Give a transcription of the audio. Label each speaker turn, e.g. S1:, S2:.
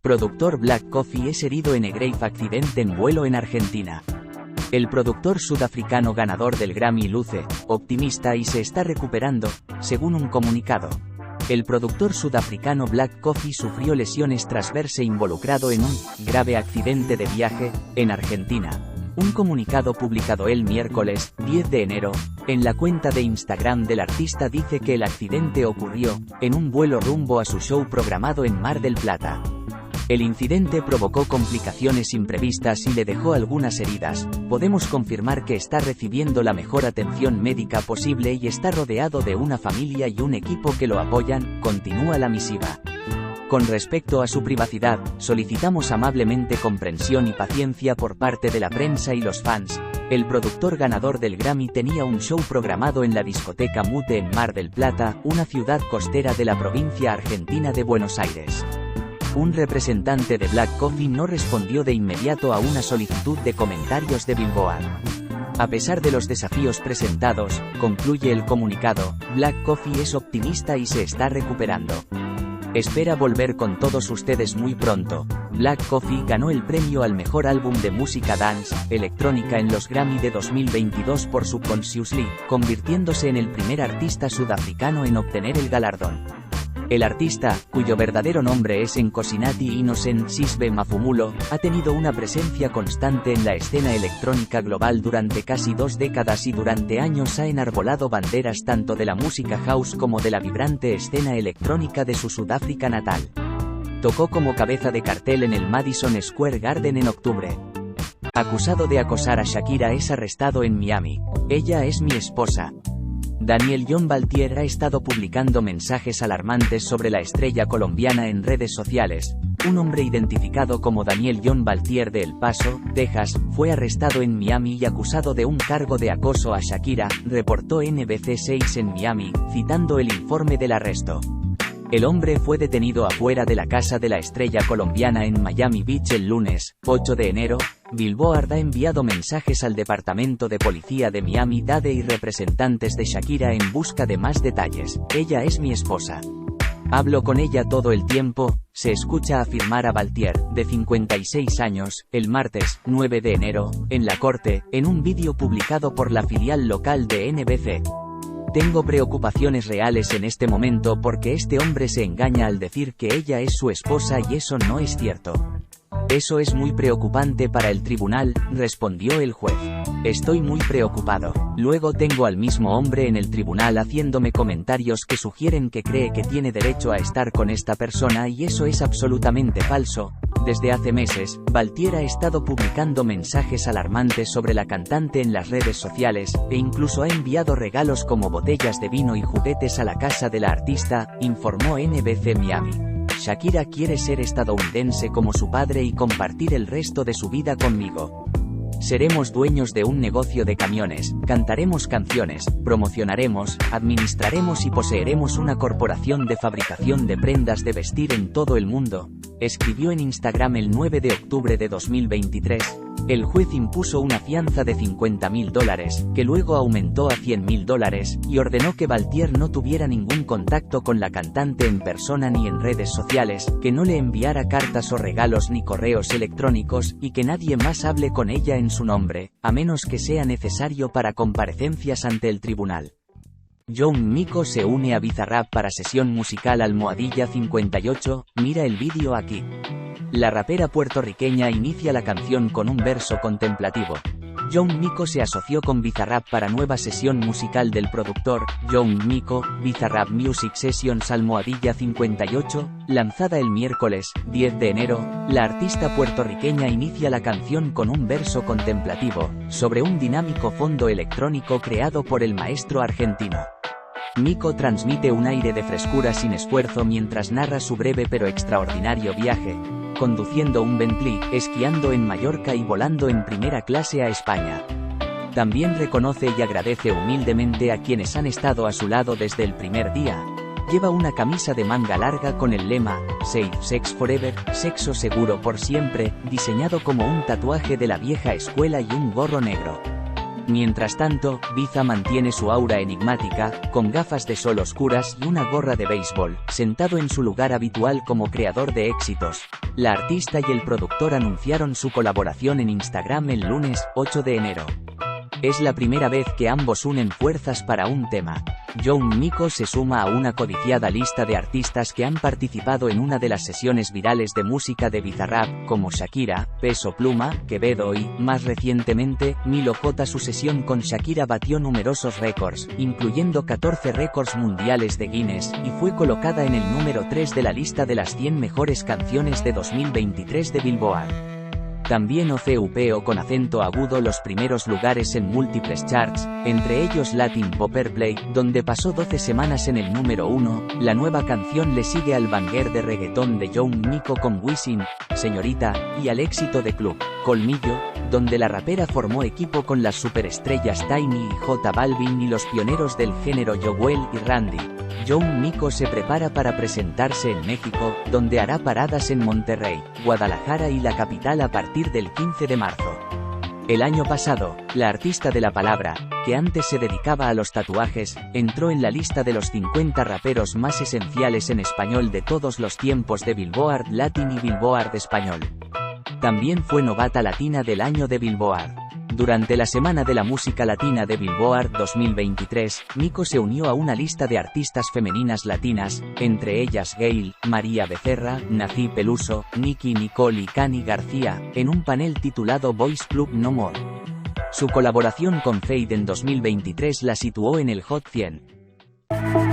S1: Productor Black Coffee es herido en grave accidente en vuelo en Argentina. El productor sudafricano ganador del Grammy luce optimista y se está recuperando, según un comunicado. El productor sudafricano Black Coffee sufrió lesiones tras verse involucrado en un grave accidente de viaje en Argentina. Un comunicado publicado el miércoles, 10 de enero, en la cuenta de Instagram del artista dice que el accidente ocurrió en un vuelo rumbo a su show programado en Mar del Plata. El incidente provocó complicaciones imprevistas y le dejó algunas heridas. Podemos confirmar que está recibiendo la mejor atención médica posible y está rodeado de una familia y un equipo que lo apoyan, continúa la misiva. Con respecto a su privacidad, solicitamos amablemente comprensión y paciencia por parte de la prensa y los fans. El productor ganador del Grammy tenía un show programado en la discoteca Mute en Mar del Plata, una ciudad costera de la provincia argentina de Buenos Aires. Un representante de Black Coffee no respondió de inmediato a una solicitud de comentarios de Billboard. A pesar de los desafíos presentados, concluye el comunicado, Black Coffee es optimista y se está recuperando. Espera volver con todos ustedes muy pronto. Black Coffee ganó el premio al mejor álbum de música dance electrónica en los Grammy de 2022 por Subconsciously, convirtiéndose en el primer artista sudafricano en obtener el galardón. El artista, cuyo verdadero nombre es Nkosinathi Innocent Sisbe Mafumulo, ha tenido una presencia constante en la escena electrónica global durante casi 2 décadas y durante años ha enarbolado banderas tanto de la música house como de la vibrante escena electrónica de su Sudáfrica natal. Tocó como cabeza de cartel en el Madison Square Garden en octubre. Acusado de acosar a Shakira es arrestado en Miami. Ella es mi esposa. Daniel John Baltier ha estado publicando mensajes alarmantes sobre la estrella colombiana en redes sociales. Un hombre identificado como Daniel John Baltier de El Paso, Texas, fue arrestado en Miami y acusado de un cargo de acoso a Shakira, reportó NBC6 en Miami, citando el informe del arresto. El hombre fue detenido afuera de la casa de la estrella colombiana en Miami Beach el lunes, 8 de enero. Billboard ha enviado mensajes al Departamento de Policía de Miami-Dade y representantes de Shakira en busca de más detalles. Ella es mi esposa. Hablo con ella todo el tiempo, se escucha afirmar a Baltier, de 56 años, el martes, 9 de enero, en la corte, en un vídeo publicado por la filial local de NBC. Tengo preocupaciones reales en este momento porque este hombre se engaña al decir que ella es su esposa y eso no es cierto. Eso es muy preocupante para el tribunal, respondió el juez. Estoy muy preocupado. Luego tengo al mismo hombre en el tribunal haciéndome comentarios que sugieren que cree que tiene derecho a estar con esta persona y eso es absolutamente falso. Desde hace meses, Baltier ha estado publicando mensajes alarmantes sobre la cantante en las redes sociales, e incluso ha enviado regalos como botellas de vino y juguetes a la casa de la artista, informó NBC Miami. Shakira quiere ser estadounidense como su padre y compartir el resto de su vida conmigo. Seremos dueños de un negocio de camiones, cantaremos canciones, promocionaremos, administraremos y poseeremos una corporación de fabricación de prendas de vestir en todo el mundo, escribió en Instagram el 9 de octubre de 2023. El juez impuso una fianza de $50.000, que luego aumentó a $100.000, y ordenó que Baltier no tuviera ningún contacto con la cantante en persona ni en redes sociales, que no le enviara cartas o regalos ni correos electrónicos, y que nadie más hable con ella en su nombre, a menos que sea necesario para comparecencias ante el tribunal. Young Miko se une a Bizarrap para sesión musical Almohadilla 58, mira el vídeo aquí. La rapera puertorriqueña inicia la canción con un verso contemplativo. Young Miko se asoció con Bizarrap para nueva sesión musical del productor, Young Miko, Bizarrap Music Sessions Almohadilla 58, lanzada el miércoles, 10 de enero, la artista puertorriqueña inicia la canción con un verso contemplativo, sobre un dinámico fondo electrónico creado por el maestro argentino. Miko transmite un aire de frescura sin esfuerzo mientras narra su breve pero extraordinario viaje, conduciendo un Bentley, esquiando en Mallorca y volando en primera clase a España. También reconoce y agradece humildemente a quienes han estado a su lado desde el primer día. Lleva una camisa de manga larga con el lema, Safe Sex Forever, sexo seguro por siempre, diseñado como un tatuaje de la vieja escuela y un gorro negro. Mientras tanto, Biza mantiene su aura enigmática, con gafas de sol oscuras y una gorra de béisbol, sentado en su lugar habitual como creador de éxitos. La artista y el productor anunciaron su colaboración en Instagram el lunes, 8 de enero. Es la primera vez que ambos unen fuerzas para un tema. Young Miko se suma a una codiciada lista de artistas que han participado en una de las sesiones virales de música de Bizarrap, como Shakira, Peso Pluma, Quevedo y, más recientemente, Milo J. Su sesión con Shakira batió numerosos récords, incluyendo 14 récords mundiales de Guinness, y fue colocada en el número 3 de la lista de las 100 mejores canciones de 2023 de Billboard. También ocupó con acento agudo los primeros lugares en múltiples charts, entre ellos Latin Pop Airplay, donde pasó 12 semanas en el número 1. La nueva canción le sigue al banger de reggaetón de Young Miko con Wisin, Señorita, y al éxito de Club, Colmillo, donde la rapera formó equipo con las superestrellas Tiny y J Balvin y los pioneros del género Jowell y Randy. Young Miko se prepara para presentarse en México, donde hará paradas en Monterrey, Guadalajara y la capital a partir del 15 de marzo. El año pasado, la artista de la palabra, que antes se dedicaba a los tatuajes, entró en la lista de los 50 raperos más esenciales en español de todos los tiempos de Billboard Latin y Billboard Español. También fue novata latina del año de Billboard. Durante la Semana de la Música Latina de Billboard 2023, Miko se unió a una lista de artistas femeninas latinas, entre ellas Gail, María Becerra, Nací Peluso, Nicki Nicole y Cani García, en un panel titulado Boys Club No More. Su colaboración con Feid en 2023 la situó en el Hot 100.